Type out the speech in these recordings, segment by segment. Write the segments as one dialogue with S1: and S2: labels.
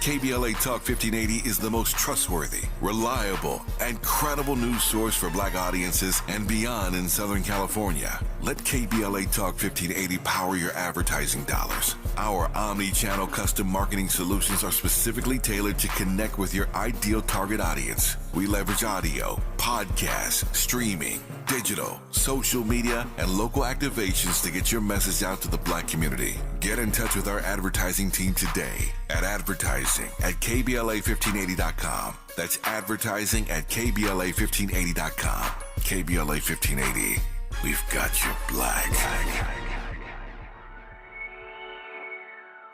S1: KBLA Talk 1580 is the most trustworthy, reliable, and credible news source for Black audiences and beyond in Southern California. Let KBLA Talk 1580 power your advertising dollars. Our omni-channel custom marketing solutions are specifically tailored to connect with your ideal target audience. We leverage audio, podcasts, streaming, digital, social media, and local activations to get your message out to the Black community. Get in touch with our advertising team today at advertising@KBLA1580.com. That's advertising at KBLA1580.com. KBLA 1580. We've got you Black.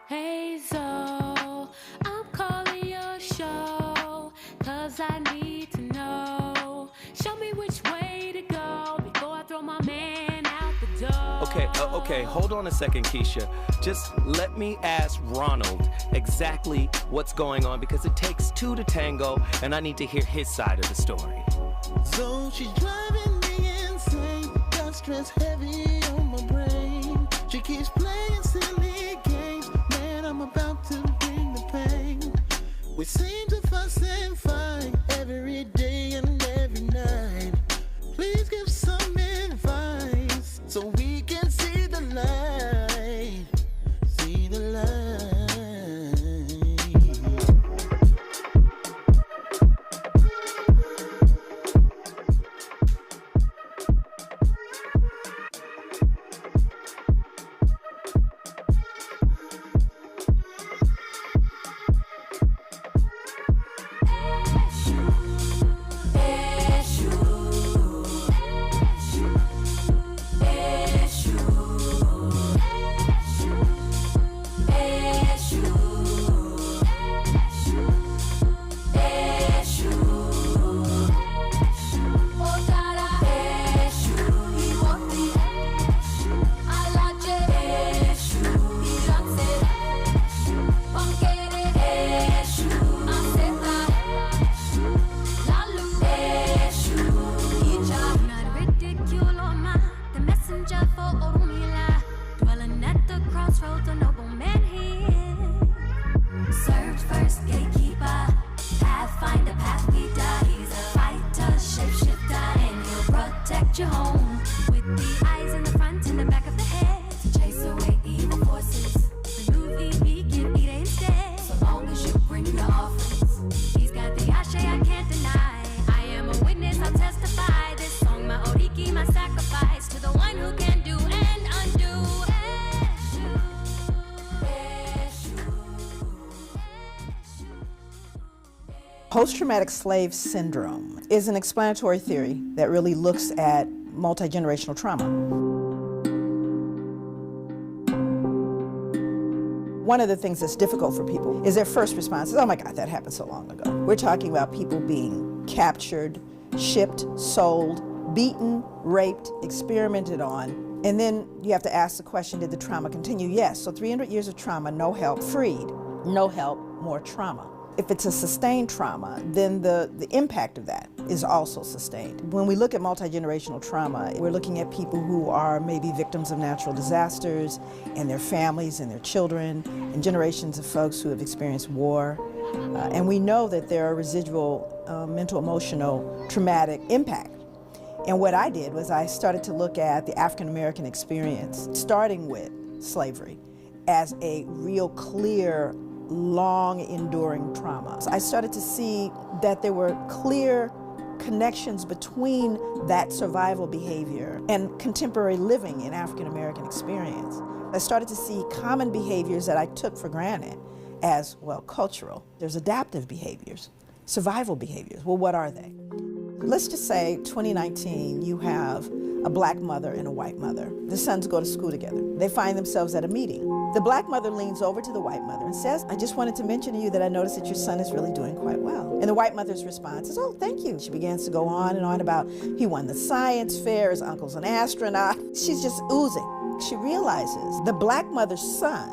S2: Hey, so I'm calling your show, 'cause I need to know. Show me which way to go before I throw my man out the door.
S3: Okay, hold on a second, Keisha. Just let me ask Ronald exactly what's going on, because it takes two to tango, and I need to hear his side of the story.
S4: So she's driving me insane, got stress heavy on my brain. She keeps playing silly games, man, I'm about to bring the pain. We seem to fuss and fight every day and every night. Please give some advice so we can see the light, see the light.
S5: Post-traumatic slave syndrome is an explanatory theory that really looks at multi-generational trauma. One of the things that's difficult for people is their first response is, oh my God, that happened so long ago. We're talking about people being captured, shipped, sold, beaten, raped, experimented on, and then you have to ask the question, did the trauma continue? Yes, so 300 years of trauma, no help, freed. No help, more trauma. If it's a sustained trauma, then the impact of that is also sustained. When we look at multi-generational trauma, we're looking at people who are maybe victims of natural disasters and their families and their children and generations of folks who have experienced war. And we know that there are residual mental, emotional, traumatic impact. And what I did was I started to look at the African-American experience, starting with slavery, as a real clear, long enduring trauma. So I started to see that there were clear connections between that survival behavior and contemporary living in African American experience. I started to see common behaviors that I took for granted as, well, cultural. There's adaptive behaviors, survival behaviors. Well, what are they? Let's just say 2019, you have a black mother and a white mother. The sons go to school together. They find themselves at a meeting. The black mother leans over to the white mother and says, I just wanted to mention to you that I noticed that your son is really doing quite well. And the white mother's response is, oh, thank you. She begins to go on and on about he won the science fair, his uncle's an astronaut. She's just oozing. She realizes the black mother's son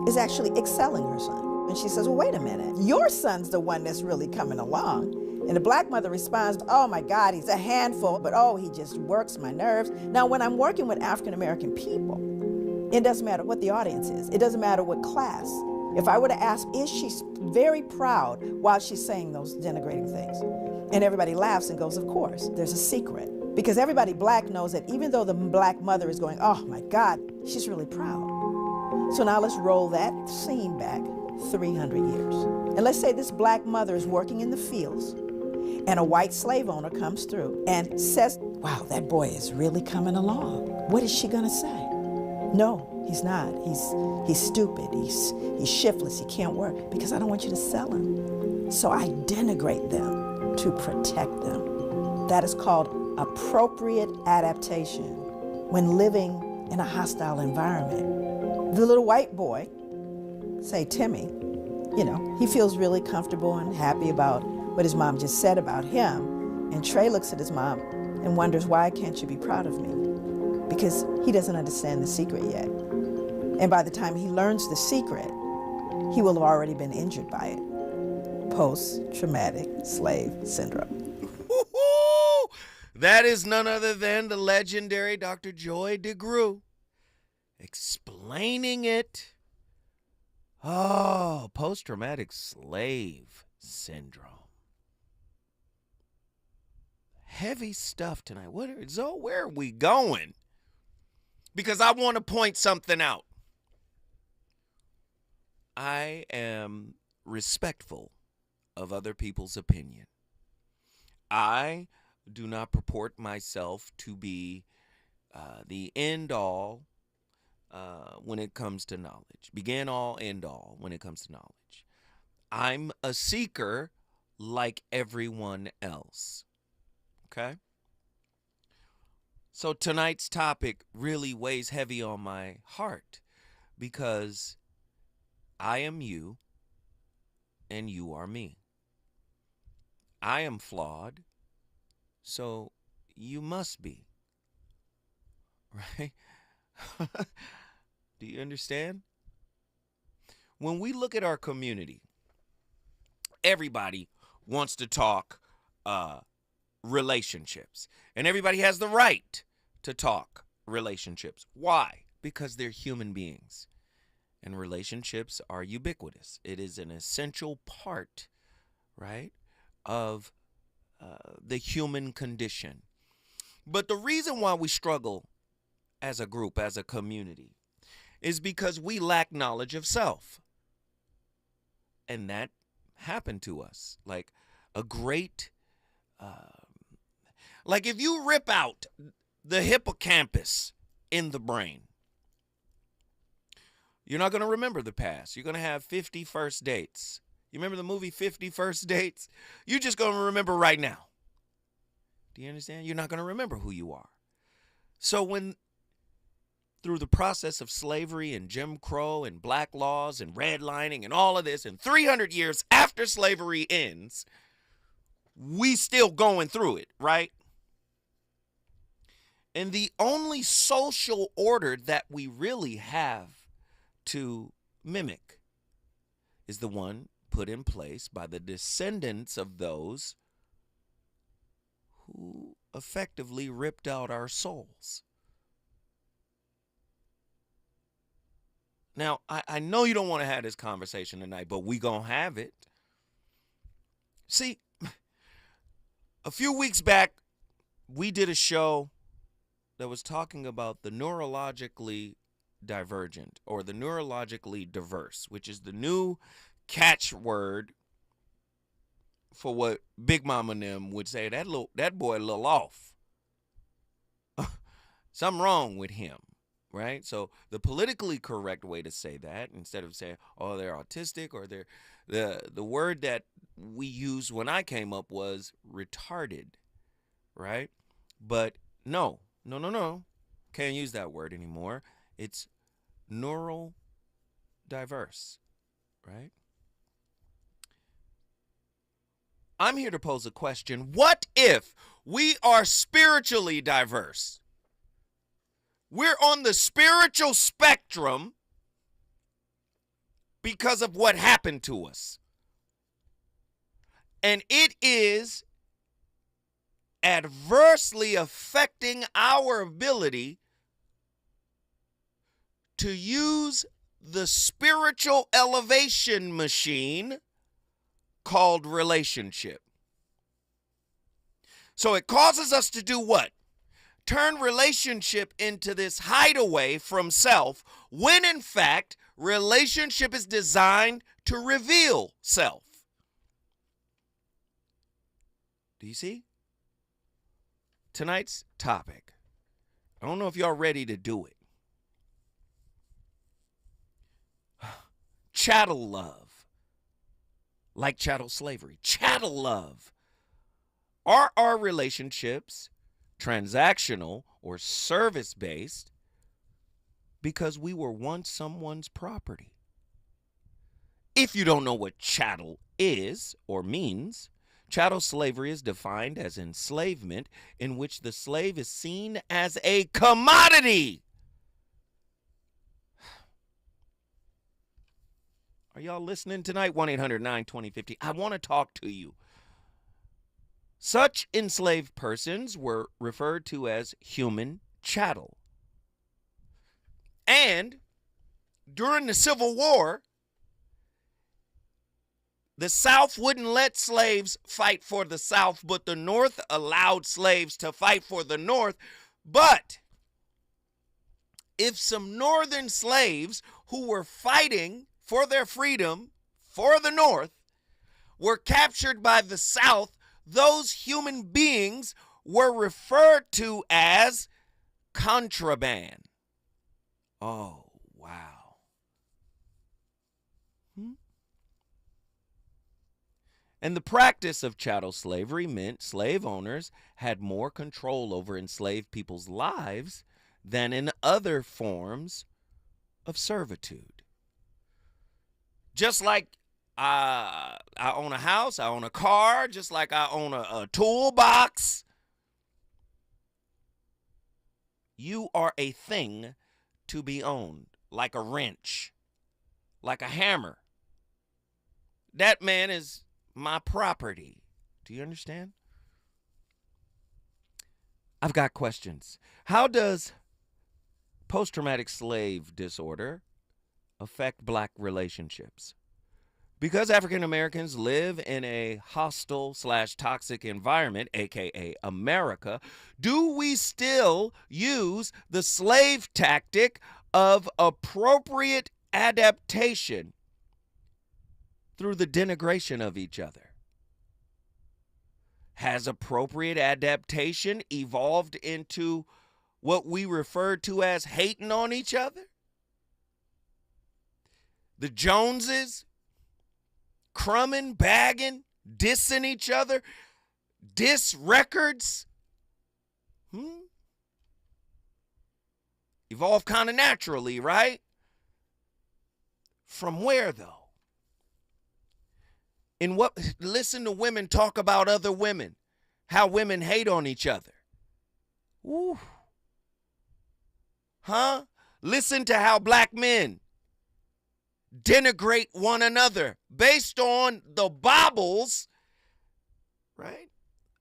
S5: is actually excelling her son. And she says, well, wait a minute. Your son's the one that's really coming along. And the black mother responds, oh my God, he's a handful, but oh, he just works my nerves. Now, when I'm working with African American people, it doesn't matter what the audience is. It doesn't matter what class. If I were to ask, is she very proud while she's saying those denigrating things? And everybody laughs and goes, of course, there's a secret. Because everybody black knows that even though the black mother is going, oh my God, she's really proud. So now let's roll that scene back 300 years. And let's say this black mother is working in the fields and a white slave owner comes through and says, wow, that boy is really coming along. What is she gonna say? No, he's not. He's stupid. He's shiftless. He can't work because I don't want you to sell him. So I denigrate them to protect them. That is called appropriate adaptation when living in a hostile environment. The little white boy, say Timmy, he feels really comfortable and happy about what his mom just said about him. And Trey looks at his mom and wonders, why can't you be proud of me? Because he doesn't understand the secret yet. And by the time he learns the secret, he will have already been injured by it. Post-traumatic slave syndrome.
S3: That is none other than the legendary Dr. Joy DeGruy explaining it. Oh, post-traumatic slave syndrome. Heavy stuff tonight. Zoe, where are we going? Because I want to point something out. I am respectful of other people's opinion. I do not purport myself to be the end all when it comes to knowledge. Begin all, end all when it comes to knowledge. I'm a seeker like everyone else. Okay? So tonight's topic really weighs heavy on my heart because I am you and you are me. I am flawed, so you must be. Right? Do you understand? When we look at our community, everybody wants to talk relationships. And everybody has the right to talk relationships. Why? Because they're human beings. And relationships are ubiquitous. It is an essential part, right, of the human condition. But the reason why we struggle as a group, as a community, is because we lack knowledge of self. And that happened to us. Like a great, like if you rip out the hippocampus in the brain, you're not going to remember the past. You're going to have 50 first dates. You remember the movie 50 First Dates? You're just going to remember right now. Do you understand? You're not going to remember who you are. So when through the process of slavery and Jim Crow and black laws and redlining and all of this, and 300 years after slavery ends, we still going through it, right? And the only social order that we really have to mimic is the one put in place by the descendants of those who effectively ripped out our souls. Now, I know you don't want to have this conversation tonight, but we gonna have it. See, a few weeks back, we did a show that was talking about the neurologically divergent or the neurologically diverse, which is the new catchword for what Big Mama and them would say, that boy a little off. Something wrong with him, right? So the politically correct way to say that, instead of saying, oh, they're autistic, or they're the word that we used when I came up was retarded, right? But no. Can't use that word anymore. It's neural diverse, right? I'm here to pose a question. What if we are spiritually diverse? We're on the spiritual spectrum because of what happened to us. And it is adversely affecting our ability to use the spiritual elevation machine called relationship. So it causes us to do what? Turn relationship into this hideaway from self, when in fact, relationship is designed to reveal self. Do you see? Tonight's topic. I don't know if y'all ready to do it. Chattel love. Like chattel slavery. Chattel love. Are our relationships transactional or service-based because we were once someone's property? If you don't know what chattel is or means, chattel slavery is defined as enslavement in which the slave is seen as a commodity. Are y'all listening tonight? 1-800-920-50. I want to talk to you. Such enslaved persons were referred to as human chattel. And during the Civil War, the South wouldn't let slaves fight for the South, but the North allowed slaves to fight for the North. But if some Northern slaves who were fighting for their freedom for the North were captured by the South, those human beings were referred to as contraband. Oh, wow. And the practice of chattel slavery meant slave owners had more control over enslaved people's lives than in other forms of servitude. Just like I own a house, I own a car, just like I own a toolbox. You are a thing to be owned, like a wrench, like a hammer. That man is my property. Do you understand? I've got questions. How does post-traumatic slave disorder affect black relationships? Because African Americans live in a hostile/toxic environment, aka America, do we still use the slave tactic of appropriate adaptation through the denigration of each other? Has appropriate adaptation evolved into what we refer to as hating on each other? The Joneses crumbing, bagging, dissing each other, diss records. Evolved kind of naturally, right? From where, though? In what? Listen to women talk about other women, how women hate on each other. Ooh. Huh? Listen to how black men denigrate one another based on the baubles, right,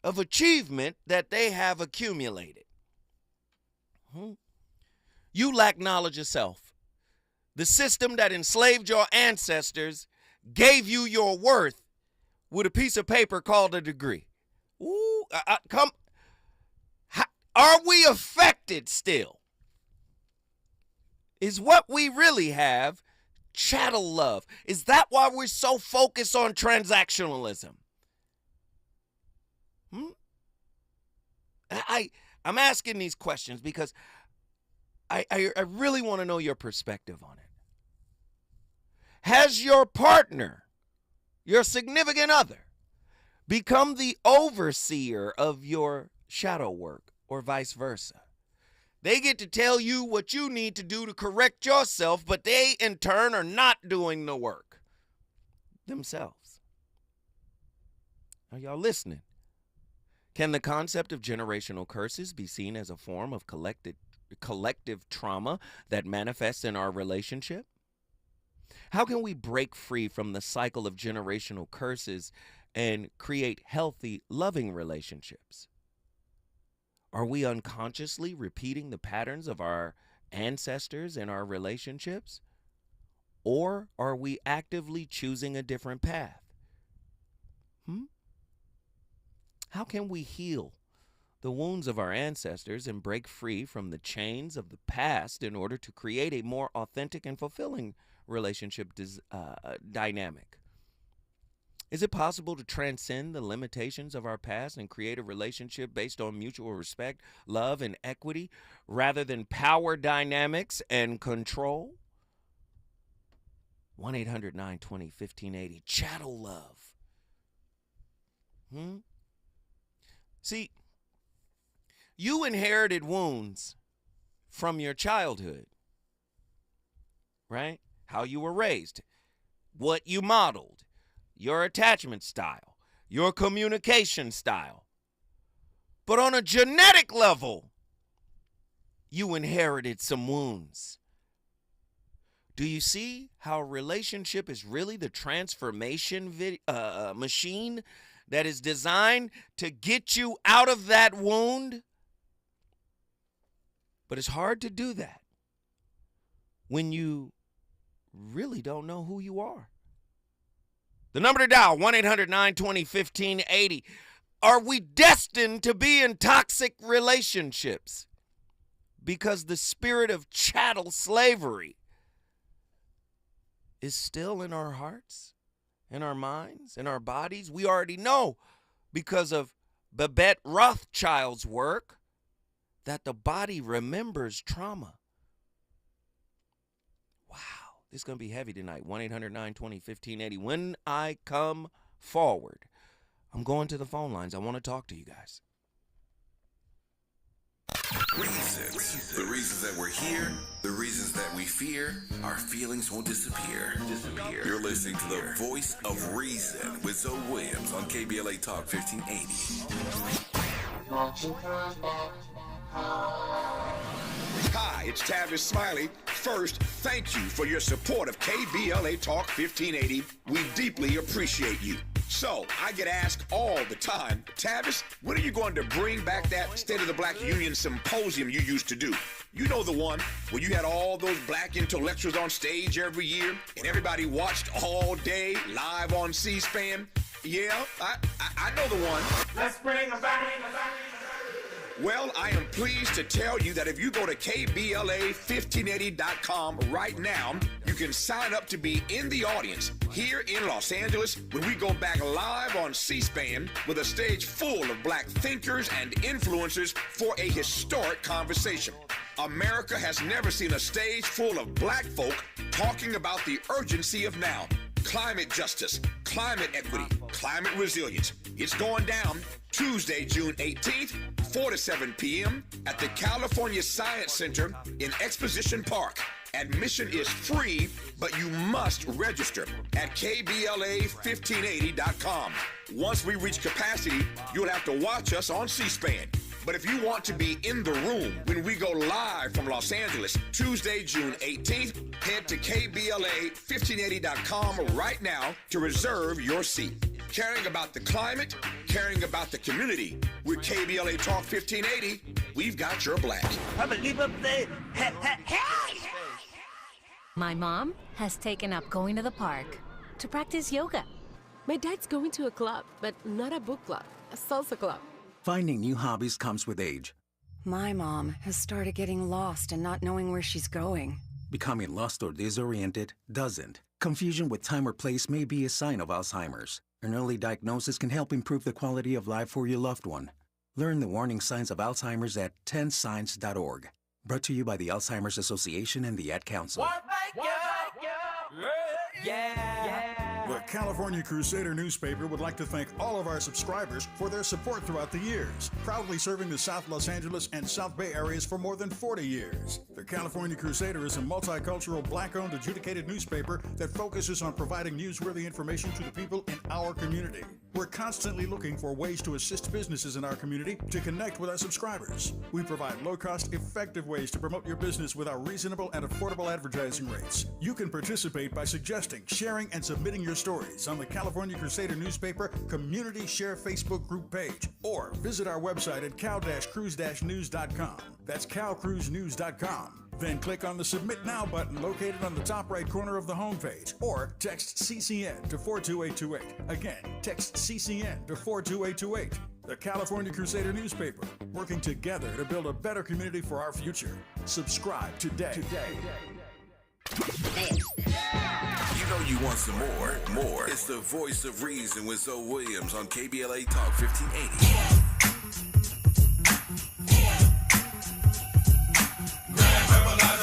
S3: of achievement that they have accumulated. You lack knowledge of self. The system that enslaved your ancestors gave you your worth with a piece of paper called a degree. Ooh, are we affected still? Is what we really have chattel love? Is that why we're so focused on transactionalism? I'm asking these questions because I really want to know your perspective on it. Has your partner, your significant other, become the overseer of your shadow work or vice versa? They get to tell you what you need to do to correct yourself, but they in turn are not doing the work themselves. Are y'all listening? Can the concept of generational curses be seen as a form of collective trauma that manifests in our relationship? How can we break free from the cycle of generational curses and create healthy, loving relationships? Are we unconsciously repeating the patterns of our ancestors in our relationships? Or are we actively choosing a different path? How can we heal the wounds of our ancestors and break free from the chains of the past in order to create a more authentic and fulfilling relationship dynamic? Is it possible to transcend the limitations of our past and create a relationship based on mutual respect, love, and equity rather than power dynamics and control? 1-800-920-1580. Chattel love. See, you inherited wounds from your childhood, right? How you were raised, what you modeled, your attachment style, your communication style. But on a genetic level, you inherited some wounds. Do you see how a relationship is really the transformation machine that is designed to get you out of that wound? But it's hard to do that when you really don't know who you are. The number to dial, 1-800-920-1580. Are we destined to be in toxic relationships? Because the spirit of chattel slavery is still in our hearts, in our minds, in our bodies. We already know because of Babette Rothschild's work that the body remembers trauma. Wow, this is going to be heavy tonight. 1-800-920-1580. When I come forward, I'm going to the phone lines. I want to talk to you guys.
S1: Reasons. The reasons that we're here, the reasons that we fear, our feelings won't disappear. You're listening to the voice of reason with Zoe Williams on KBLA Talk 1580.
S6: Hi, it's Tavis Smiley. First, thank you for your support of KBLA Talk 1580. We deeply appreciate you. So, I get asked all the time, Tavis, when are you going to bring back that State of the Black Union Symposium you used to do? You know the one where you had all those black intellectuals on stage every year and everybody watched all day live on C-SPAN? Yeah, I know the one.
S7: Let's bring them back.
S6: Well, I am pleased to tell you that if you go to KBLA1580.com right now, you can sign up to be in the audience here in Los Angeles when we go back live on C-SPAN with a stage full of black thinkers and influencers for a historic conversation. America has never seen a stage full of black folk talking about the urgency of now. Climate justice, climate equity, climate resilience. It's going down Tuesday, June 18th, 4 to 7 p.m. at the California Science Center in Exposition Park. Admission is free, but you must register at KBLA1580.com. Once we reach capacity, you'll have to watch us on C-SPAN. But if you want to be in the room when we go live from Los Angeles, Tuesday, June 18th, head to KBLA1580.com right now to reserve your seat. Caring about the climate, caring about the community. With KBLA Talk 1580, we've got your black.
S8: My mom has taken up going to the park to practice yoga.
S9: My dad's going to a club, but not a book club, a salsa club.
S10: Finding new hobbies comes with age.
S11: My mom has started getting lost and not knowing where she's going.
S10: Becoming lost or disoriented doesn't. Confusion with time or place may be a sign of Alzheimer's. An early diagnosis can help improve the quality of life for your loved one. Learn the warning signs of Alzheimer's at 10signs.org. Brought to you by the Alzheimer's Association and the Ad Council.
S12: The California Crusader newspaper would like to thank all of our subscribers for their support throughout the years, proudly serving the South Los Angeles and South Bay areas for more than 40 years. The California Crusader is a multicultural, black-owned, adjudicated newspaper that focuses on providing newsworthy information to the people in our community. We're constantly looking for ways to assist businesses in our community to connect with our subscribers. We provide low-cost, effective ways to promote your business with our reasonable and affordable advertising rates. You can participate by suggesting, sharing, and submitting your stories on the California Crusader newspaper Community Share Facebook group page, or visit our website at cal-cruise-news.com. That's calcruisenews.com. Then click on the Submit Now button located on the top right corner of the homepage, or text CCN to 42828. Again, text CCN to 42828. The California Crusader newspaper, working together to build a better community for our future. Subscribe today.
S1: You know you want some more. It's the voice of reason with Zoe Williams on KBLA Talk 1580.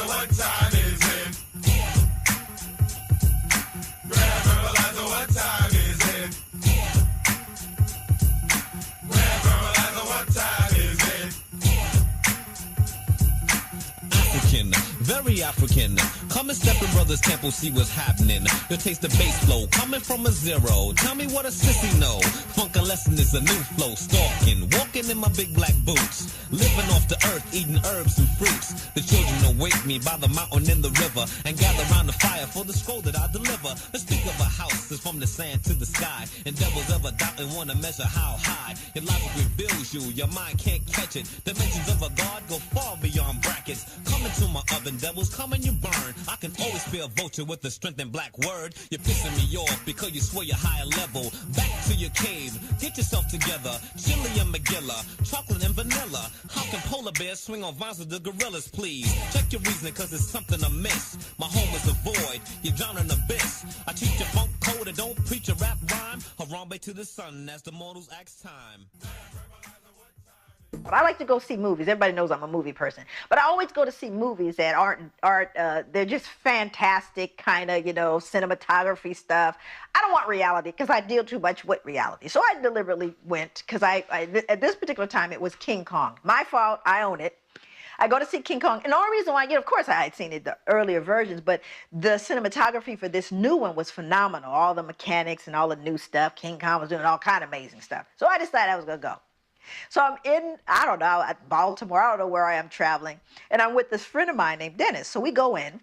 S7: What time is it? Grand Verbalizer, what time is it? Grand Verbalizer, what time is it?
S13: African, very African. Come and step in brother's temple, see what's happening. You'll taste the bass flow coming from a zero. Tell me what a sissy know. Funk a lesson is a new flow. Stalking, walking in my big black boots. Living off the earth, eating herbs and fruits. The children await me by the mountain and the river and gather around the fire for the scroll that I deliver. Let's speak of a house that's from the sand to the sky. And devils ever doubt and want to measure how high. Your logic reveals you, your mind can't catch it. Dimensions of a god go far beyond brackets. Come into my oven, devils, come and you burn. I can always be a vulture with the strength and black word. You're pissing me off because you swear you're higher level. Back to your cave, get yourself together. Chili and Magilla, chocolate and vanilla. How can polar bears swing on vines with the gorillas, please? Check your reasoning cause there's something amiss. My home is a void, you drown in abyss. I teach you funk code and don't preach a rap rhyme. Harambe to the sun as the mortals ask time.
S5: But I like to go see movies. Everybody knows I'm a movie person. But I always go to see movies that aren't they're just fantastic kind of, cinematography stuff. I don't want reality because I deal too much with reality. So I deliberately went because at this particular time it was King Kong. My fault, I own it. I go to see King Kong. And the only reason why, of course I had seen it, the earlier versions, but the cinematography for this new one was phenomenal. All the mechanics and all the new stuff. King Kong was doing all kind of amazing stuff. So I decided I was going to go. So I'm in, I don't know, at Baltimore. I don't know where I am traveling. And I'm with this friend of mine named Dennis. So we go in.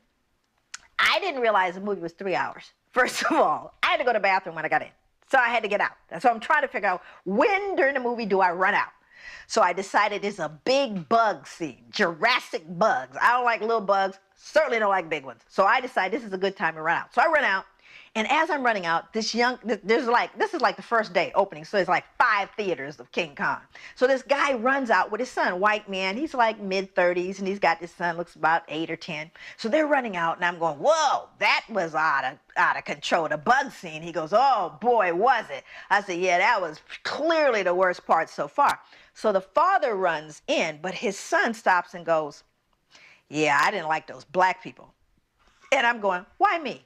S5: I didn't realize the movie was 3 hours. First of all, I had to go to the bathroom when I got in. So I had to get out. So I'm trying to figure out when during the movie do I run out. So I decided it's a big bug scene, Jurassic bugs. I don't like little bugs, certainly don't like big ones. So I decided this is a good time to run out. So I run out. And as I'm running out, this is like the first day opening, so there's like 5 theaters of King Kong. So this guy runs out with his son, white man. He's like mid-30s, and he's got this son, looks about 8 or 10. So they're running out, and I'm going, whoa, that was out of control, the bug scene. He goes, oh, boy, was it. I said, yeah, that was clearly the worst part so far. So the father runs in, but his son stops and goes, yeah, I didn't like those black people. And I'm going, why me?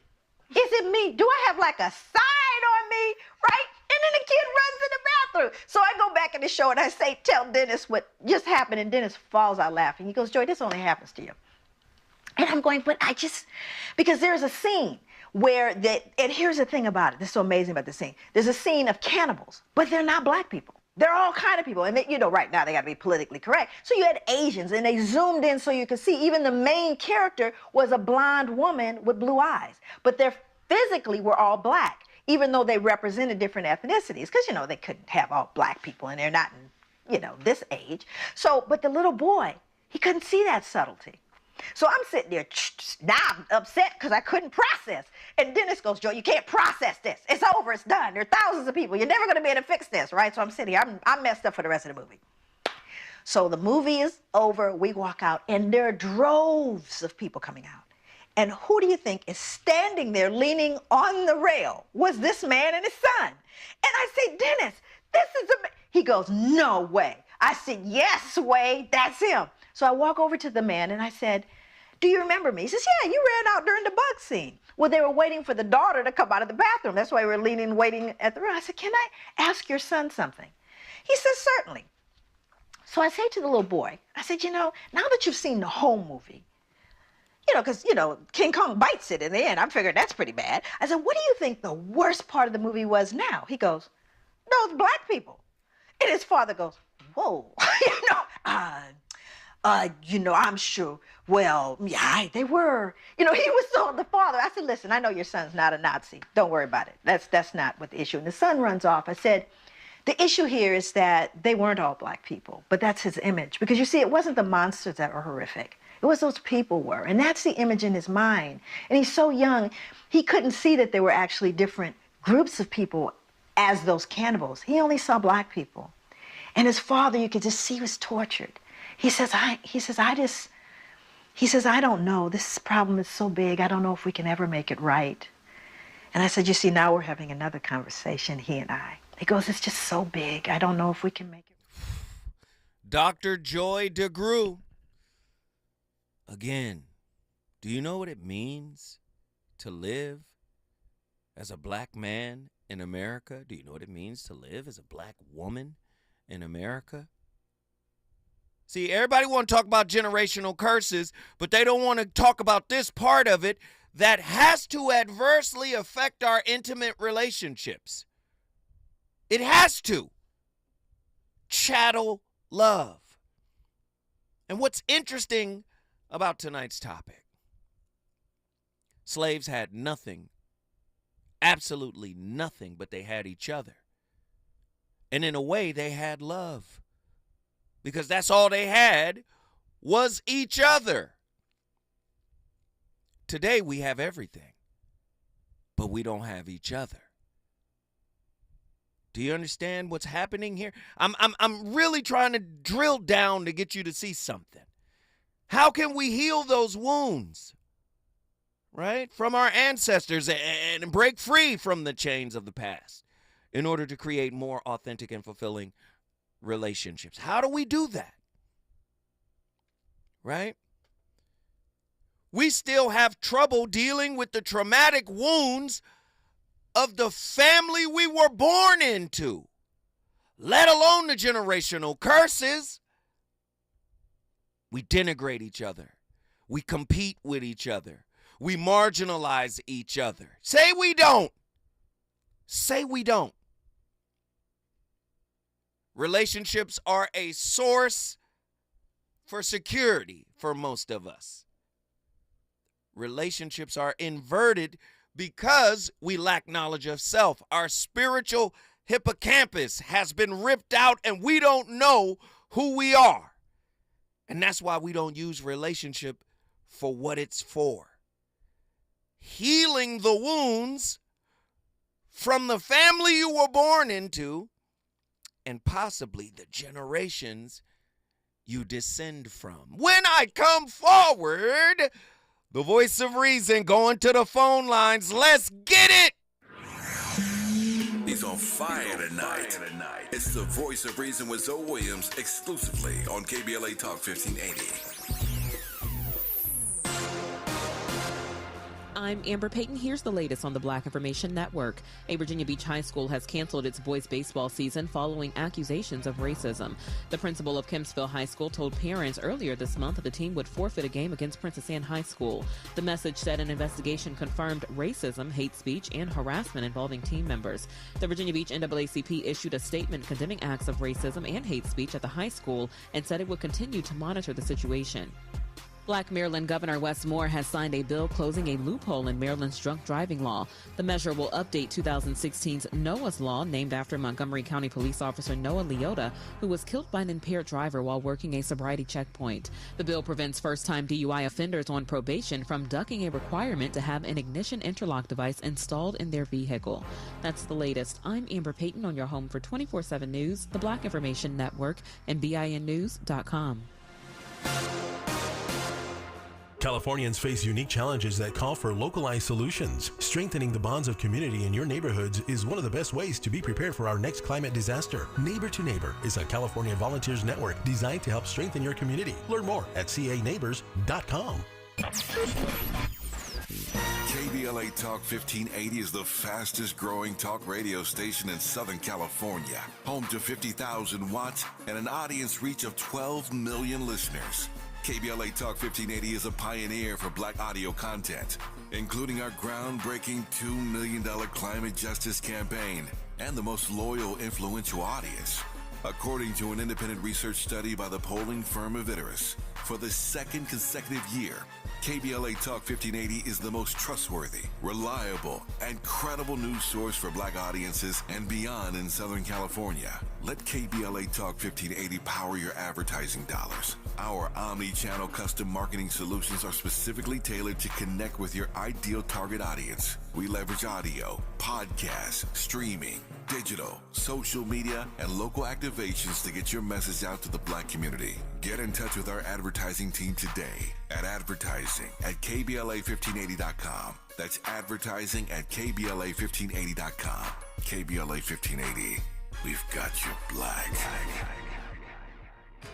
S5: Is it me? Do I have like a sign on me, right? And then the kid runs in the bathroom. So I go back in the show and I tell Dennis what just happened, and Dennis falls out laughing. He goes, Joy, this only happens to you. And I'm going, but because there's a scene where and here's the thing about it. This is so amazing about the scene. There's a scene of cannibals, but they're not black people. They're all kind of people. And right now they got to be politically correct. So you had Asians, and they zoomed in so you could see even the main character was a blonde woman with blue eyes. But they physically were all black, even though they represented different ethnicities. Because, they couldn't have all black people, and they're not in, this age. So, but the little boy, he couldn't see that subtlety. So I'm sitting there, now I'm upset because I couldn't process. And Dennis goes, Joe, you can't process this. It's over, it's done. There are thousands of people. You're never going to be able to fix this, right? So I'm sitting here, I'm messed up for the rest of the movie. So the movie is over, we walk out, and there are droves of people coming out. And who do you think is standing there leaning on the rail? Was this man and his son. And I say, Dennis, this is He goes, no way. I said, yes, Wade, that's him. So I walk over to the man and I said, do you remember me? He says, yeah, you ran out during the bug scene. Well, they were waiting for the daughter to come out of the bathroom. That's why we were waiting at the room. I said, can I ask your son something? He says, certainly. So I say to the little boy, I said, now that you've seen the whole movie, because, King Kong bites it in the end. I'm figuring that's pretty bad. I said, what do you think the worst part of the movie was now? He goes, those black people. And his father goes, whoa, I'm sure. Well, yeah, they were. He was the father. I said, listen, I know your son's not a Nazi. Don't worry about it. That's not what the issue. And the son runs off. I said, the issue here is that they weren't all black people, but that's his image. Because you see, it wasn't the monsters that were horrific. It It was those people were. And that's the image in his mind. And he's so young, he couldn't see that there were actually different groups of people as those cannibals. He only saw black people. And his father, you could just see, was tortured. He says, I don't know. This problem is so big. I don't know if we can ever make it right. And I said, you see, now we're having another conversation, he and I. He goes, it's just so big. I don't know if we can make it.
S3: Dr. Joy DeGruy. Again, do you know what it means to live as a black man in America? Do you know what it means to live as a black woman in America? See, everybody want to talk about generational curses, but they don't want to talk about this part of it that has to adversely affect our intimate relationships. It has to. Chattel love. And what's interesting about tonight's topic, slaves had nothing, absolutely nothing, but they had each other. And in a way, they had love. Because that's all they had was each other. Today we have everything, but we don't have each other. Do you understand what's happening here? I'm really trying to drill down to get you to see something. How can we heal those wounds, right, from our ancestors and break free from the chains of the past in order to create more authentic and fulfilling relationships? How do we do that? Right? We still have trouble dealing with the traumatic wounds of the family we were born into, let alone the generational curses. We denigrate each other. We compete with each other. We marginalize each other. Say we don't. Say we don't. Relationships are a source for security for most of us. Relationships are inverted because we lack knowledge of self. Our spiritual hippocampus has been ripped out and we don't know who we are. And that's why we don't use relationship for what it's for. Healing the wounds from the family you were born into and possibly the generations you descend from. When I come forward, the voice of reason going to the phone lines. Let's get it.
S1: He's on fire tonight. It's the voice of reason with Zoe Williams exclusively on KBLA Talk 1580.
S14: I'm Amber Payton. Here's the latest on the Black Information Network. A Virginia Beach high school has canceled its boys baseball season following accusations of racism. The principal of Kempsville High School told parents earlier this month that the team would forfeit a game against Princess Anne High School. The message said an investigation confirmed racism, hate speech, and harassment involving team members. The Virginia Beach NAACP issued a statement condemning acts of racism and hate speech at the high school and said it would continue to monitor the situation. Black Maryland Governor Wes Moore has signed a bill closing a loophole in Maryland's drunk driving law. The measure will update 2016's Noah's Law, named after Montgomery County Police Officer Noah Leota, who was killed by an impaired driver while working a sobriety checkpoint. The bill prevents first-time DUI offenders on probation from ducking a requirement to have an ignition interlock device installed in their vehicle. That's the latest. I'm Amber Payton on your home for 24/7 News, the Black Information Network, and BINnews.com.
S15: Californians face unique challenges that call for localized solutions. Strengthening the bonds of community in your neighborhoods is one of the best ways to be prepared for our next climate disaster. Neighbor to Neighbor is a California volunteers network designed to help strengthen your community. Learn more at caneighbors.com.
S1: KBLA Talk 1580 is the fastest growing talk radio station in Southern California. Home to 50,000 watts and an audience reach of 12 million listeners. KBLA Talk 1580 is a pioneer for black audio content, including our groundbreaking $2 million climate justice campaign and the most loyal, influential audience. According to an independent research study by the polling firm Aviterus, for the second consecutive year, KBLA Talk 1580 is the most trustworthy, reliable, and credible news source for black audiences and beyond in Southern California. Let KBLA Talk 1580 power your advertising dollars. Our omni-channel custom marketing solutions are specifically tailored to connect with your ideal target audience. We leverage audio, podcasts, streaming, digital, social media, and local activations to get your message out to the black community. Get in touch with our advertising team today at advertising@KBLA1580.com. That's advertising at KBLA1580.com. KBLA 1580. We've got you black.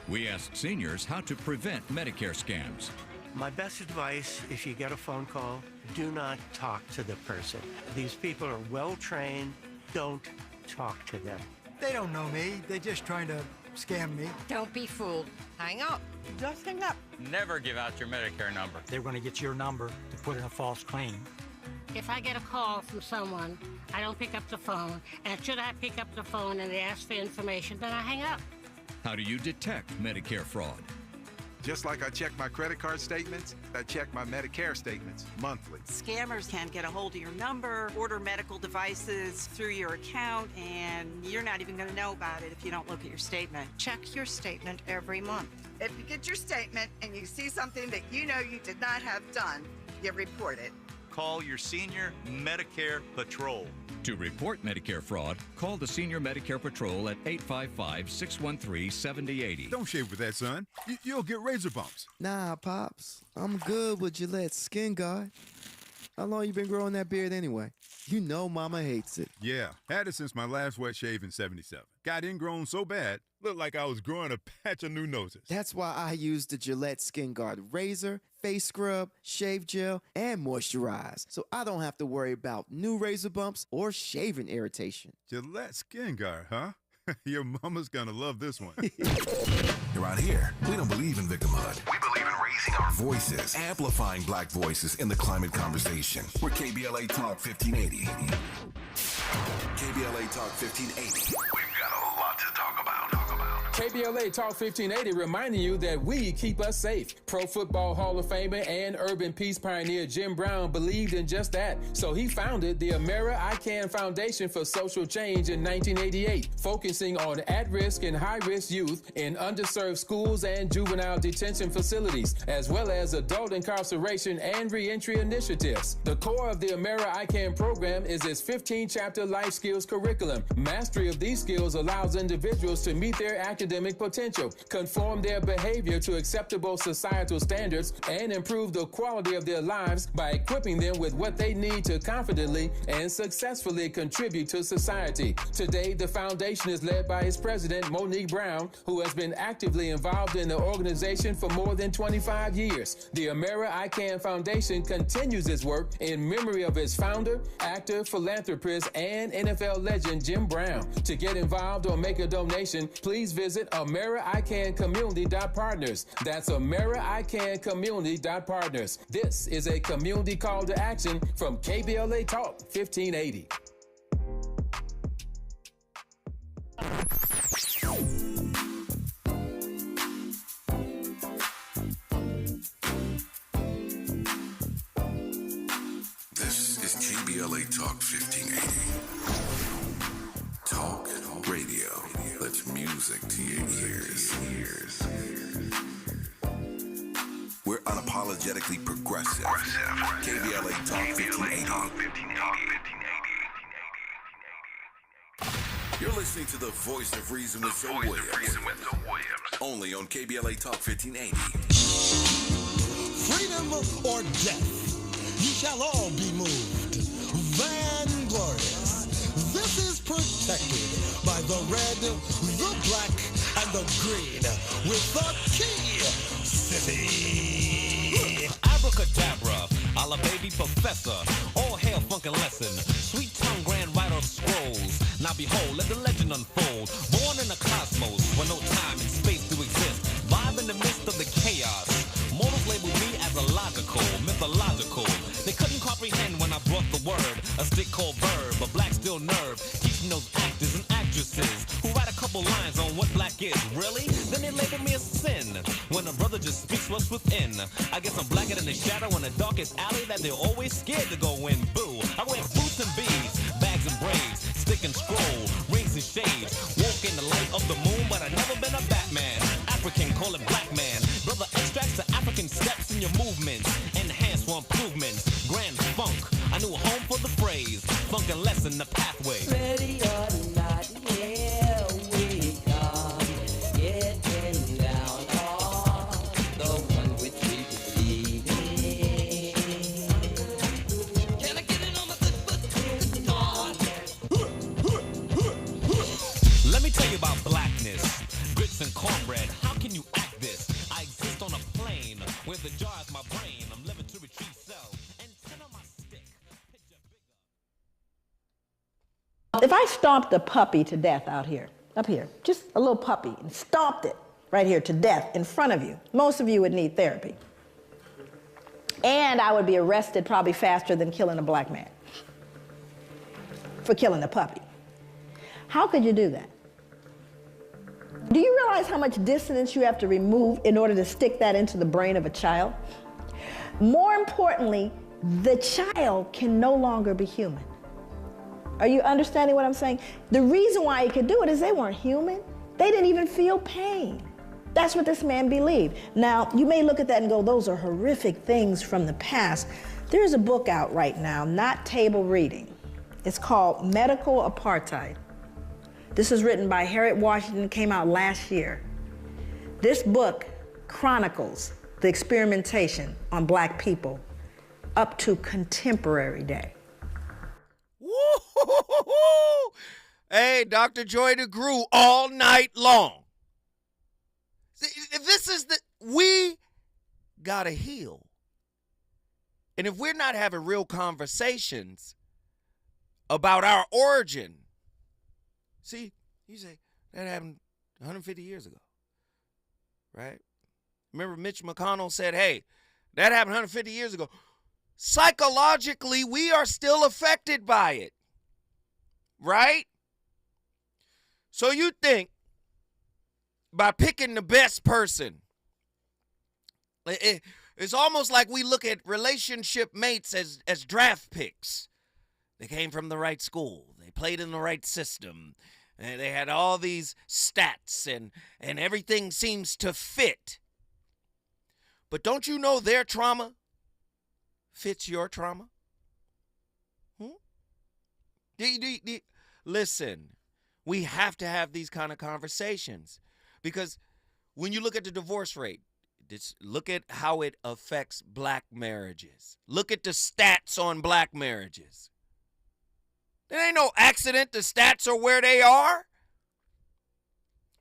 S16: We asked seniors how to prevent Medicare scams.
S17: My best advice, if you get a phone call, do not talk to the person. These people are well trained. Don't talk to them.
S18: They don't know me. They're just trying to scam me.
S19: Don't be fooled. Hang up.
S5: Just hang up.
S20: Never give out your Medicare number.
S18: They're going to get your number to put in a false claim.
S21: If I get a call from someone, I don't pick up the phone. And should I pick up the phone and they ask for information, then I hang up.
S16: How do you detect Medicare fraud?
S22: Just like I check my credit card statements, I check my Medicare statements monthly.
S23: Scammers can get a hold of your number, order medical devices through your account, and you're not even going to know about it if you don't look at your statement.
S19: Check your statement every month.
S24: If you get your statement and you see something that you know you did not have done, you report it.
S25: Call your senior Medicare Patrol.
S16: To report Medicare fraud, call the Senior Medicare Patrol at 855-613-7080.
S26: Don't shave with that, son. You'll get razor bumps.
S27: Nah, Pops. I'm good with Gillette Skin Guard. How long you been growing that beard anyway? You know Mama hates it.
S26: Yeah, had it since my last wet shave in 77. Got ingrown so bad, looked like I was growing a patch of new noses.
S27: That's why I use the Gillette Skin Guard razor, face scrub, shave gel, and moisturize, so I don't have to worry about new razor bumps or shaving irritation.
S26: Gillette Skin Guard, huh? Your mama's gonna love this one.
S1: Around here, we don't believe in victimhood. We believe in raising our voices, amplifying black voices in the climate conversation. We're KBLA Talk 1580. KBLA Talk 1580. We've got a lot to talk about.
S28: KBLA Talk 1580 reminding you that we keep us safe. Pro Football Hall of Famer and urban peace pioneer Jim Brown believed in just that. So he founded the Amera I Can Foundation for Social Change in 1988, focusing on at-risk and high-risk youth in underserved schools and juvenile detention facilities, as well as adult incarceration and reentry initiatives. The core of the Amera I Can program is its 15-chapter life skills curriculum. Mastery of these skills allows individuals to meet their academic potential, conform their behavior to acceptable societal standards, and improve the quality of their lives by equipping them with what they need to confidently and successfully contribute to society. Today, the foundation is led by its president, Monique Brown, who has been actively involved in the organization for more than 25 years. The Amera I Can Foundation continues its work in memory of its founder, actor, philanthropist, and NFL legend Jim Brown. To get involved or make a donation, please visit AmeriICanCommunity.partners. That's AmeriICanCommunity.partners. This is a community call to action from KBLA Talk 1580.
S1: This is KBLA Talk 1580. Talk radio. That's music to your ears. We're unapologetically progressive. KBLA Talk 1580. You're listening to the voice of reason with Zoe Williams. Only on KBLA Talk 1580.
S4: Freedom or death, ye shall all be moved. Vanglorious. This is protected by the red, the black, and the green with the key city.
S13: Abracadabra, a la baby professor. All hail funkin' lesson. Sweet tongue grand writer of scrolls. Now behold, let the legend unfold. Born in a cosmos where no time and space do exist. Vibe in the midst of the chaos. Mortals label me as illogical, mythological. They couldn't comprehend when I brought the word. A stick called verb, a black steel nerve. Teaching those actors and actresses who write a couple lines on what black is. Really? Then they label me a sin. When a brother just speaks what's within. I guess I'm blacker than the shadow in the darkest alley that they're always scared to go in. Boo! I wear boots and beads, bags and braids, stick and scroll, rings and shades. Walk in the light of the moon, but I've never been a Batman. African, call it black man. Brother extracts the African steps in your movements. Enhance for improvements. Grand funk. I knew a home for the phrase. Funk and lesson the pathway.
S4: Ready or not, here we come. Getting down on the one which we believe in. Can I get it on my good foot?
S13: Let me tell you about blackness. Grits and cornbread. How can you act this? I exist on a plane where the jar is my brain. I'm living to retrieve cells. Antenna my stick.
S5: If I stomped a puppy to death out here, up here, just a little puppy, and stomped it right here to death in front of you, most of you would need therapy. And I would be arrested probably faster than killing a black man for killing a puppy. How could you do that? Do you realize how much dissonance you have to remove in order to stick that into the brain of a child? More importantly, the child can no longer be human. Are you understanding what I'm saying? The reason why he could do it is they weren't human. They didn't even feel pain. That's what this man believed. Now, you may look at that and go, those are horrific things from the past. There's a book out right now, not table reading. It's called Medical Apartheid. This is written by Harriet Washington, came out last year. This book chronicles the experimentation on black people up to contemporary day.
S3: Woo-hoo-hoo-hoo-hoo. Hey, Dr. Joy DeGrew all night long. This is we gotta heal. And if we're not having real conversations about our origin, see, you say, that happened 150 years ago, right? Remember Mitch McConnell said, hey, that happened 150 years ago. Psychologically, we are still affected by it, right? So you think by picking the best person, it's almost like we look at relationship mates as draft picks. They came from the right school. They played in the right system. And they had all these stats and everything seems to fit. But don't you know their trauma fits your trauma? Listen, we have to have these kind of conversations because when you look at the divorce rate, look at how it affects black marriages. Look at the stats on black marriages. There ain't no accident the stats are where they are.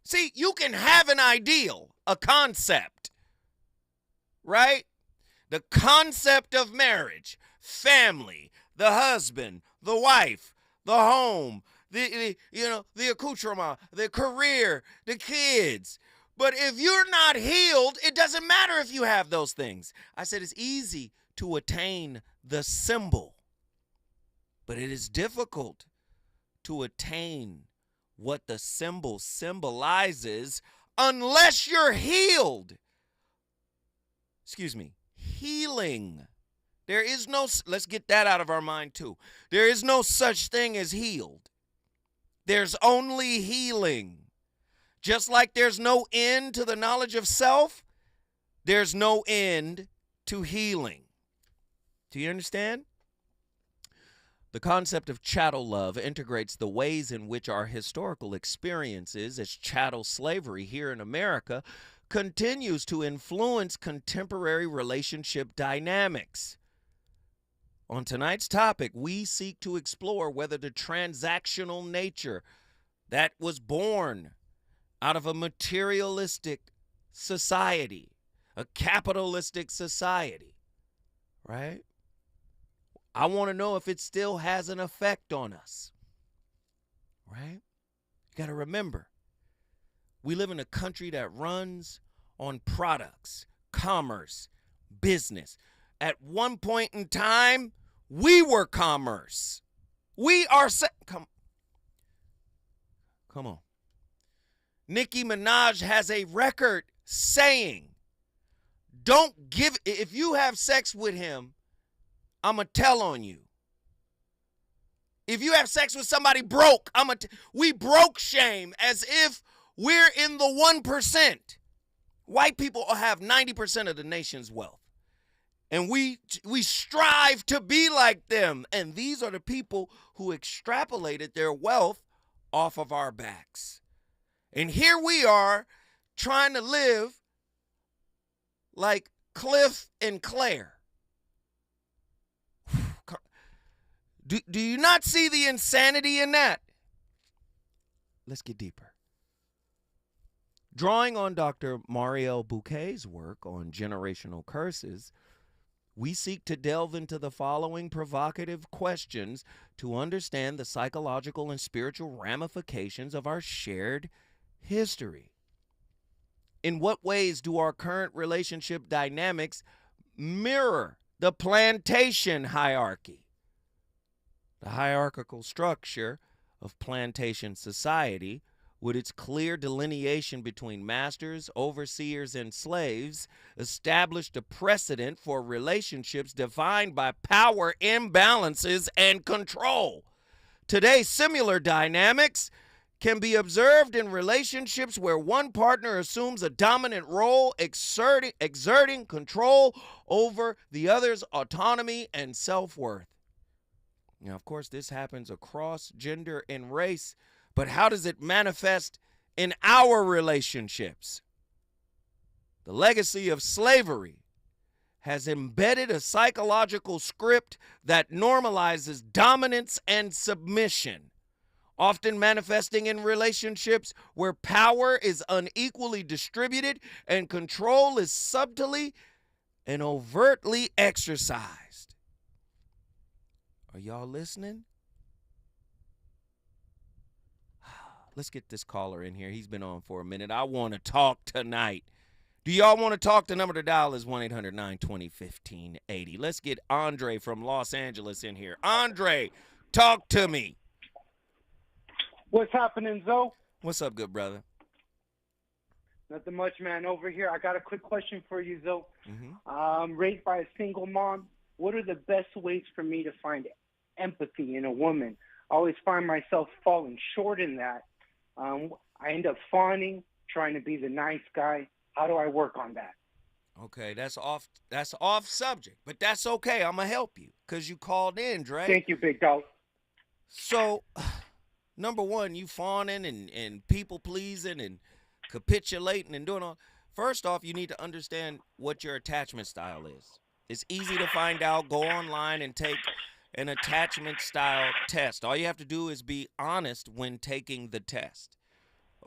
S3: See, you can have an ideal, a concept, right? The concept of marriage, family, the husband, the wife, the home, the accoutrement, the career, the kids. But if you're not healed, it doesn't matter if you have those things. I said it's easy to attain the symbol, but it is difficult to attain what the symbol symbolizes unless you're healed. Excuse me, healing. There is no, let's get that out of our mind too. There is no such thing as healed. There's only healing. Just like there's no end to the knowledge of self, there's no end to healing. Do you understand? The concept of chattel love integrates the ways in which our historical experiences as chattel slavery here in America continues to influence contemporary relationship dynamics. On tonight's topic, we seek to explore whether the transactional nature that was born out of a materialistic society, a capitalistic society, right? I want to know if it still has an effect on us, right? You got to remember, we live in a country that runs on products, commerce, business. At one point in time, we were commerce. We are, come on. Nicki Minaj has a record saying, Don't give, if you have sex with him, I'm going to tell on you. If you have sex with somebody broke, we broke shame as if we're in the 1%. White people have 90% of the nation's wealth. And we strive to be like them. And these are the people who extrapolated their wealth off of our backs. And here we are trying to live like Cliff and Claire. Do you not see the insanity in that? Let's get deeper. Drawing on Dr. Mariel Bouquet's work on generational curses, we seek to delve into the following provocative questions to understand the psychological and spiritual ramifications of our shared history. In what ways do our current relationship dynamics mirror the plantation hierarchy? The hierarchical structure of plantation society, with its clear delineation between masters, overseers, and slaves, established a precedent for relationships defined by power imbalances and control. Today, similar dynamics can be observed in relationships where one partner assumes a dominant role, exerting control over the other's autonomy and self-worth. Now, of course, this happens across gender and race, but how does it manifest in our relationships? The legacy of slavery has embedded a psychological script that normalizes dominance and submission, often manifesting in relationships where power is unequally distributed and control is subtly and overtly exercised. Are y'all listening? Let's get this caller in here. He's been on for a minute. I want to talk tonight. Do y'all want to talk? The number to dial is 1-800-920-1580. Let's get Andre from Los Angeles in here. Andre, talk to me.
S2: What's happening, Zoe?
S3: What's up, good brother?
S2: Nothing much, man. Over here, I got a quick question for you, Zoe.
S3: Mm-hmm.
S2: Raised by a single mom, what are the best ways for me to find empathy in a woman? I always find myself falling short in that. I end up fawning, trying to be the nice guy. How do I work on that?
S3: Okay, that's off subject, but that's okay. I'm going to help you because you called in, Dre.
S2: Thank you, big dog.
S3: So, number one, you fawning and people-pleasing and capitulating and doing all. First off, you need to understand what your attachment style is. It's easy to find out. Go online and take an attachment style test. All you have to do is be honest when taking the test.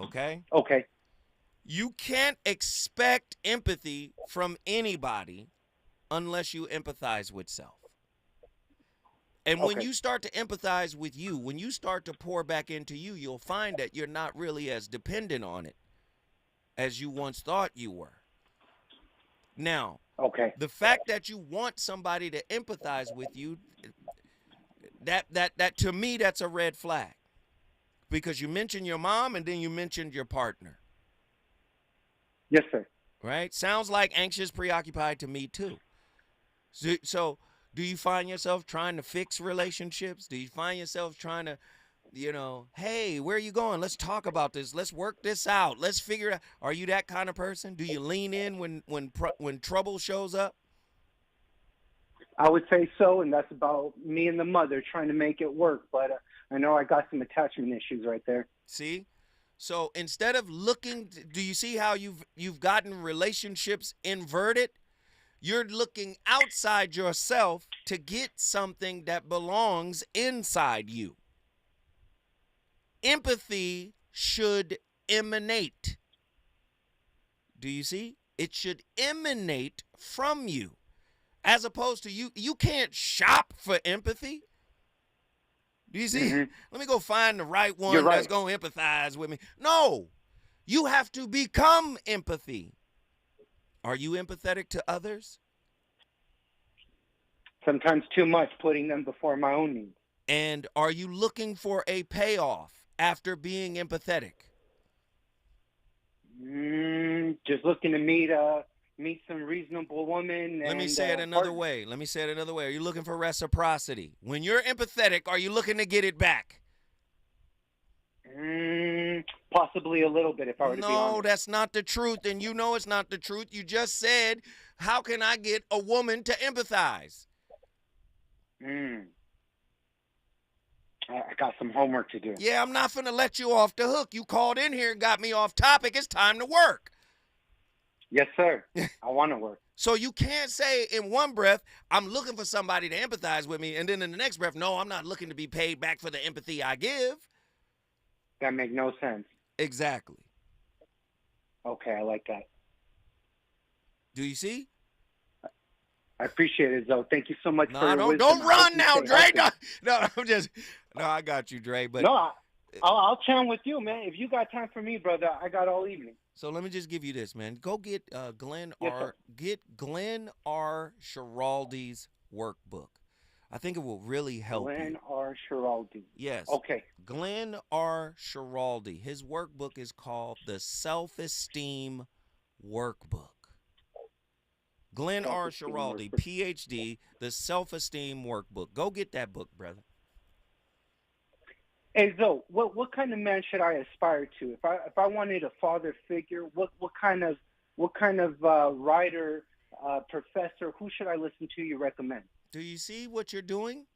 S3: Okay?
S2: Okay.
S3: You can't expect empathy from anybody unless you empathize with self. And when you start to empathize with you, when you start to pour back into you, you'll find that you're not really as dependent on it as you once thought you were. Now, the fact that you want somebody to empathize with you, that to me, that's a red flag. Because you mentioned your mom and then you mentioned your partner.
S2: Yes, sir.
S3: Right? Sounds like anxious, preoccupied to me, too. So do you find yourself trying to fix relationships? Do you find yourself trying to, hey, where are you going? Let's talk about this. Let's work this out. Let's figure it out. Are you that kind of person? Do you lean in when trouble shows up?
S2: I would say so, and that's about me and the mother trying to make it work. But I know I got some attachment issues right there.
S3: See? So instead of looking, do you see how you've gotten relationships inverted? You're looking outside yourself to get something that belongs inside you. Empathy should emanate. Do you see? It should emanate from you. As opposed to you can't shop for empathy. Do you see? Mm-hmm. Let me go find the right one that's going to empathize with me. No, you have to become empathy. Are you empathetic to others?
S2: Sometimes too much, putting them before my own needs.
S3: And are you looking for a payoff after being empathetic?
S2: Just looking to meet meet some reasonable woman.
S3: Let me
S2: and,
S3: say it another
S2: partner.
S3: way. Are you looking for reciprocity? When you're empathetic, are you looking to get it back?
S2: Possibly a little bit, if I were to be honest.
S3: No, that's not the truth, and you know it's not the truth. You just said, how can I get a woman to empathize?
S2: I got some homework to do.
S3: Yeah, I'm not finna let you off the hook. You called in here and got me off topic. It's time to work.
S2: Yes, sir. I want to work.
S3: So you can't say in one breath, I'm looking for somebody to empathize with me, and then in the next breath, no, I'm not looking to be paid back for the empathy I give.
S2: That make no sense.
S3: Exactly.
S2: Okay, I like that.
S3: Do you see?
S2: I appreciate it, Zoe. Thank you so much for your wisdom.
S3: Don't run now, Dre.
S2: Healthy.
S3: No, I got you, Dre. But
S2: no, I'll chat with you, man. If you got time for me, brother, I got all evening.
S3: So let me just give you this, man. Go get Glenn
S2: Yes,
S3: R. Schiraldi's workbook. I think it will really help you.
S2: Glenn R. Schiraldi.
S3: Yes.
S2: Okay.
S3: Glenn R. Schiraldi. His workbook is called the Self-Esteem Workbook. Glenn R. Schiraldi, PhD, the Self-Esteem Workbook. Go get that book, brother.
S2: Hey, Zoe, what kind of man should I aspire to? If I wanted a father figure, what kind of writer, professor, who should I listen to? You recommend?
S3: Do you see what you're doing?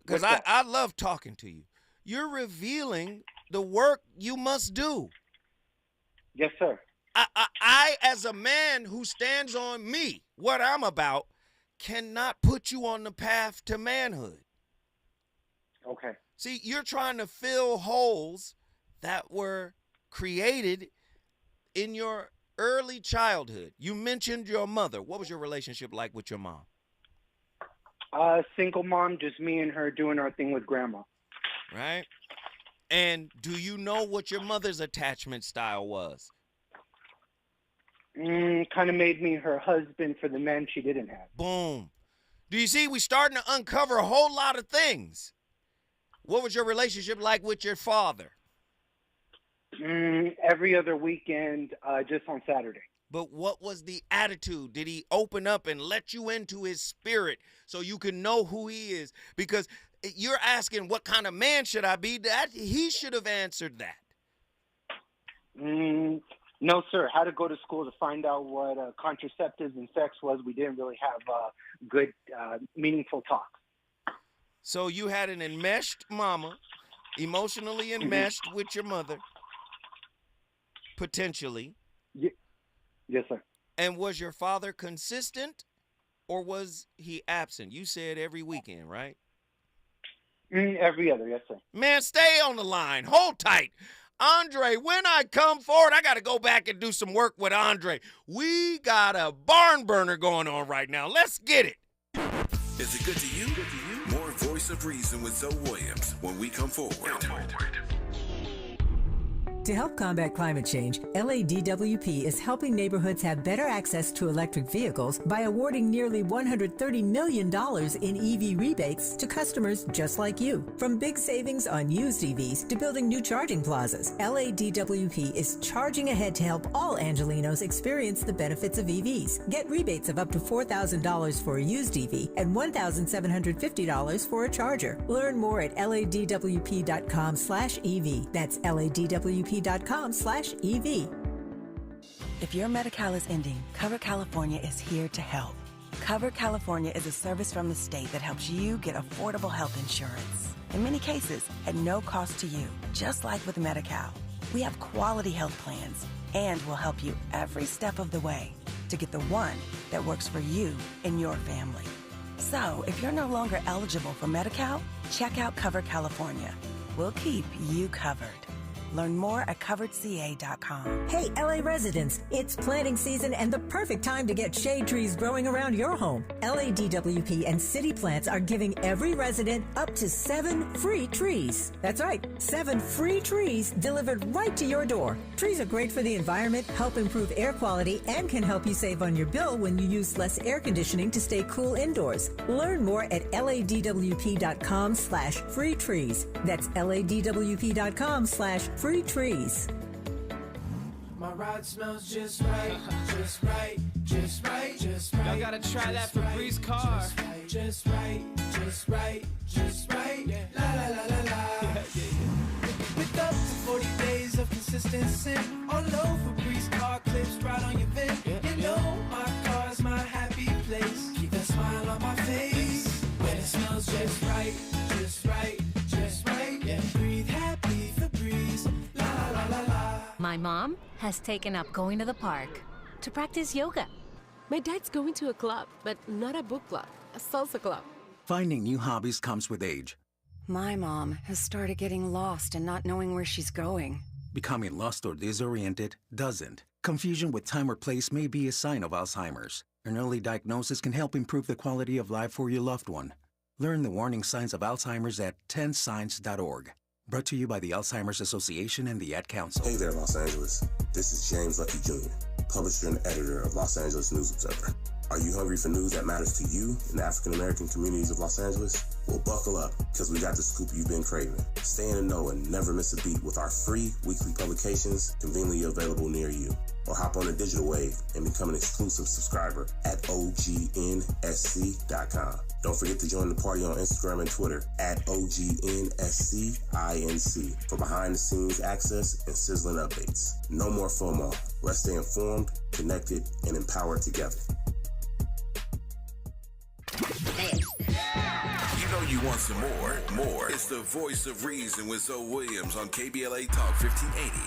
S3: Because I love talking to you. You're revealing the work you must do.
S2: Yes, sir.
S3: I, as a man who stands on me, what I'm about, cannot put you on the path to manhood.
S2: Okay.
S3: See, you're trying to fill holes that were created in your early childhood. You mentioned your mother. What was your relationship like with your mom?
S2: Single mom, just me and her doing our thing with grandma.
S3: Right? And do you know what your mother's attachment style was?
S2: Kind of made me her husband for the men she didn't have.
S3: Boom. Do you see? We're starting to uncover a whole lot of things. What was your relationship like with your father?
S2: Every other weekend, just on Saturday.
S3: But what was the attitude? Did he open up and let you into his spirit so you can know who he is? Because you're asking what kind of man should I be? That he should have answered that.
S2: No, sir. Had to go to school to find out what contraceptives and sex was. We didn't really have good, meaningful talk.
S3: So you had an enmeshed mama, emotionally enmeshed with your mother, potentially.
S2: Yes, sir.
S3: And was your father consistent or was he absent? You said every weekend, right?
S2: Every other, yes, sir.
S3: Man, stay on the line. Hold tight. Andre, when I come forward, I got to go back and do some work with Andre. We got a barn burner going on right now. Let's get it.
S1: Is it good to you? More Voice of Reason with Zoe Williams when we come forward.
S6: To help combat climate change, LADWP is helping neighborhoods have better access to electric vehicles by awarding nearly $130 million in EV rebates to customers just like you. From big savings on used EVs to building new charging plazas, LADWP is charging ahead to help all Angelinos experience the benefits of EVs. Get rebates of up to $4,000 for a used EV and $1,750 for a charger. Learn more at ladwp.com/EV. That's ladwp.com/EV.
S7: If your Medi-Cal is ending, Cover California is here to help. Cover California is a service from the state that helps you get affordable health insurance. In many cases, at no cost to you, just like with Medi-Cal. We have quality health plans and will help you every step of the way to get the one that works for you and your family. So, if you're no longer eligible for Medi-Cal, check out Cover California. We'll keep you covered. Learn more at coveredca.com.
S6: Hey, LA residents, it's planting season and the perfect time to get shade trees growing around your home. LADWP and City Plants are giving every resident up to 7 free trees. That's right, 7 free trees delivered right to your door. Trees are great for the environment, help improve air quality, and can help you save on your bill when you use less air conditioning to stay cool indoors. Learn more at ladwp.com/free trees. That's ladwp.com/free trees.
S4: My ride smells just right, just right, just right, just right.
S8: Y'all gotta try that Febreze car.
S4: Just right, just right, just right. La la la la la. With up to 40 days of consistency, all over Febreze car clips right on your vent. You know my car's my happy place. Keep that smile on my face when it smells just right, just right, just right. Breathe happy Febreze. La la la la.
S9: My mom has taken up going to the park to practice yoga.
S10: My dad's going to a club, but not a book club, a salsa club.
S11: Finding new hobbies comes with age.
S7: My mom has started getting lost and not knowing where she's going.
S11: Becoming lost or disoriented doesn't. Confusion with time or place may be a sign of Alzheimer's. An early diagnosis can help improve the quality of life for your loved one. Learn the warning signs of Alzheimer's at 10signs.org. Brought to you by the Alzheimer's Association and the Ad Council.
S12: Hey there, Los Angeles. This is James Lucky Jr., publisher and editor of Los Angeles News Observer. Are you hungry for news that matters to you in the African-American communities of Los Angeles? Well, buckle up, because we got the scoop you've been craving. Stay in the know and never miss a beat with our free weekly publications conveniently available near you. Or hop on the digital wave and become an exclusive subscriber at OGNSC.com. Don't forget to join the party on Instagram and Twitter at OGNSCINC for behind-the-scenes access and sizzling updates. No more FOMO. Let's stay informed, connected, and empowered together.
S1: You know you want some more. It's the voice of reason with Zoe Williams on KBLA Talk 1580.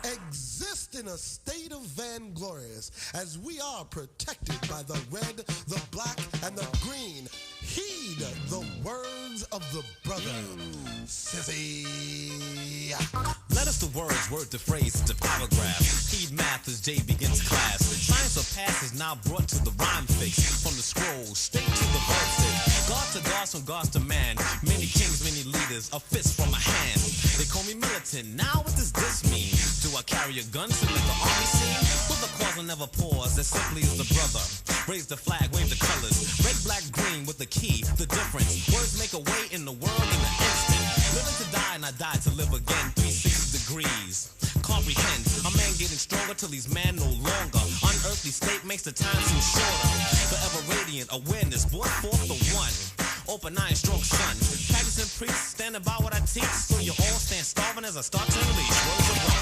S14: Exist in a state of vainglorious as we are protected by the red, the black, and the green. Heed the words of the brother, Sissy.
S13: Let us the words, word to phrase, into paragraph. Heed math as Jay begins class. Science of past is now brought to the rhyme fix. From the scroll, straight to the verses. God to gods, from gods to man. Many kings, many leaders, a fist from a hand. They call me militant, now what does this mean? Do I carry a gun to make the army scene? Will the cause will never pause, as simply as the brother. Raise the flag, wave the colors. Red, black, green with the key, the difference. Words make a way in the world in an instant. Living to die and I die to live again. 360 degrees. Comprehend, a man getting stronger till he's man no longer. Unearthly state makes the time seem shorter. Forever radiant awareness, brought forth the one. Open eye and stroke sun. Practicing preach, standing by what I teach. So you all stand starving as I start to unleash. Words of brother.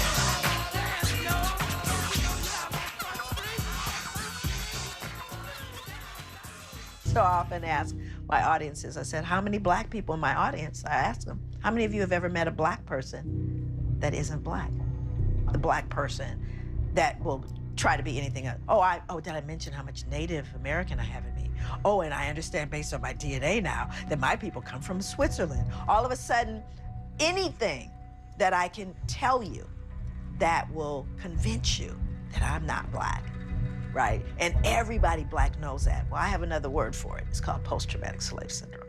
S5: So I often ask my audiences, I said, how many black people in my audience? I ask them, how many of you have ever met a black person that isn't black? The black person that will try to be anything else. Did I mention how much Native American I have in me? Oh, and I understand based on my DNA now that my people come from Switzerland. All of a sudden, anything that I can tell you that will convince you that I'm not black, right? And everybody black knows that. Well, I have another word for it. It's called post-traumatic slave syndrome.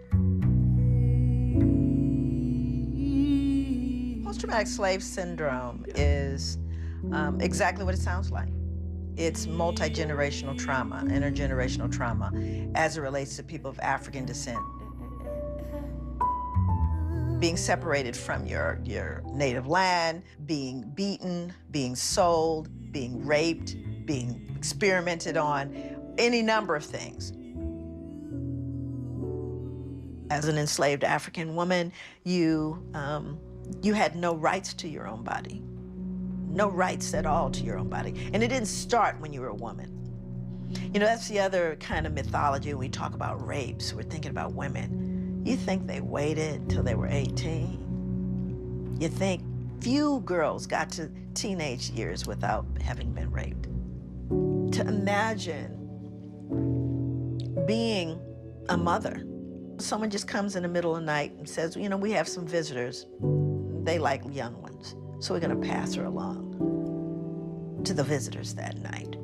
S5: Post-traumatic slave syndrome is exactly what it sounds like. It's multi-generational trauma, intergenerational trauma, as it relates to people of African descent. Being separated from your native land, being beaten, being sold, being raped, being experimented on, any number of things. As an enslaved African woman, you had no rights to your own body. No rights at all to your own body. And it didn't start when you were a woman. You know, that's the other kind of mythology when we talk about rapes. We're thinking about women. You think they waited till they were 18? You think few girls got to teenage years without having been raped? To imagine being a mother. Someone just comes in the middle of the night and says, you know, we have some visitors. They like young ones. So we're gonna pass her along to the visitors that night.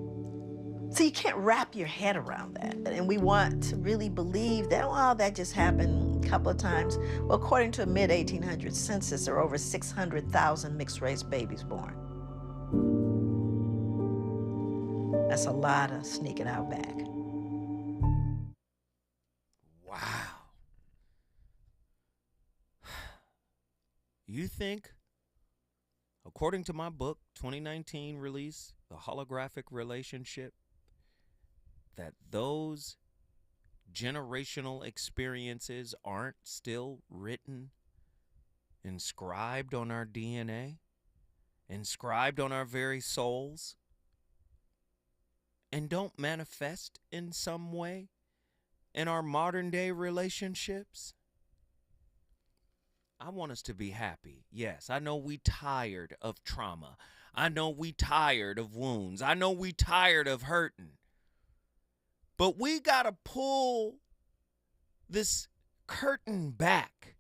S5: So you can't wrap your head around that. And we want to really believe that, well, that just happened a couple of times. Well, according to a mid-1800s census, there are over 600,000 mixed-race babies born. That's a lot of sneaking out back.
S3: Wow. You think according to my book, 2019 release, The Holographic Relationship, that those generational experiences aren't still written, inscribed on our DNA, inscribed on our very souls, and don't manifest in some way in our modern day relationships. I want us to be happy. Yes, I know we tired of trauma. I know we tired of wounds. I know we tired of hurting. But we got to pull this curtain back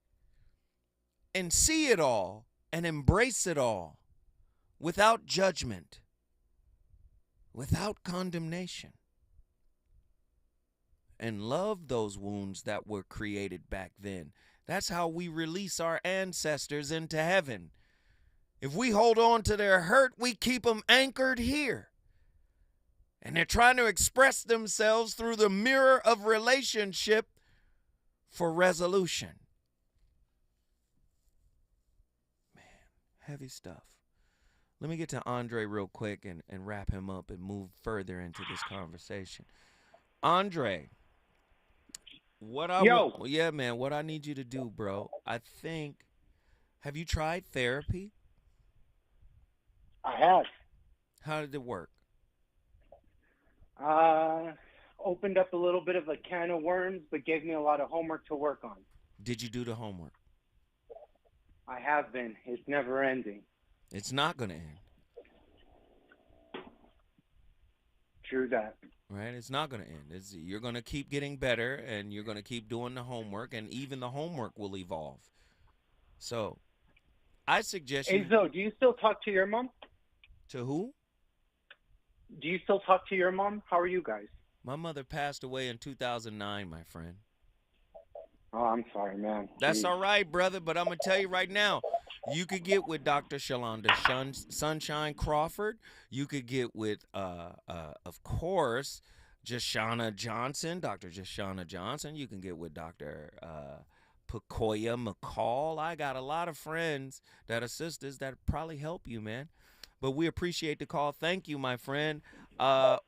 S3: and see it all and embrace it all without judgment, without condemnation, and love those wounds that were created back then. That's how we release our ancestors into heaven. If we hold on to their hurt, we keep them anchored here. And they're trying to express themselves through the mirror of relationship for resolution. Man, heavy stuff. Let me get to Andre real quick and wrap him up and move further into this conversation. Andre, what I need you to do, bro, I think, have you tried therapy?
S2: I have.
S3: How did it work?
S2: Opened up a little bit of a can of worms, but gave me a lot of homework to work on.
S3: Did you do the homework?
S2: I have been. It's never ending.
S3: It's not going to end.
S2: True that.
S3: Right? It's not going to end. You're going to keep getting better, and you're going to keep doing the homework, and even the homework will evolve. So, I suggest you...
S2: Hey, Zoe, do you still talk to your mom?
S3: To who?
S2: Do you still talk to your mom? How are you guys?
S3: My mother passed away in 2009, my friend.
S2: Oh, I'm sorry, man.
S3: That's all right, brother, but I'm going to tell you right now, you could get with Dr. Shalonda Sunshine Crawford. You could get with, of course, Jashana Johnson, Dr. Jashana Johnson. You can get with Dr. Pakoya McCall. I got a lot of friends that are sisters that probably help you, man. But we appreciate the call. Thank you, my friend.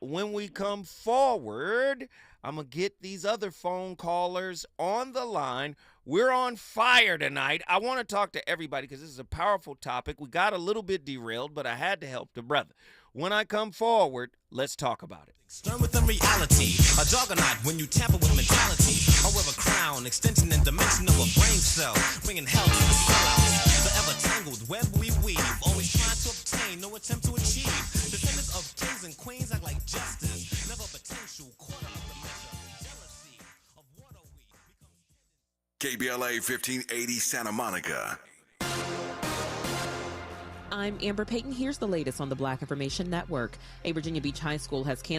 S3: When we come forward, I'm going to get these other phone callers on the line. We're on fire tonight. I want to talk to everybody because this is a powerful topic. We got a little bit derailed, but I had to help the brother. When I come forward, let's talk about it.
S13: Stern within reality, a juggernaut when you tamper with mentality. However, crown, extension and dimension of a brain cell, bringing hell to the sellouts. Forever tangled, web we weave, always trying to obtain, no attempt to achieve. Descendants of kings and queens act like justice, never potential, caught up the measure, jealousy of what are we becomes...
S1: KBLA 1580 Santa Monica.
S15: I'm Amber Payton. Here's the latest on the Black Information Network. A Virginia Beach high school has canceled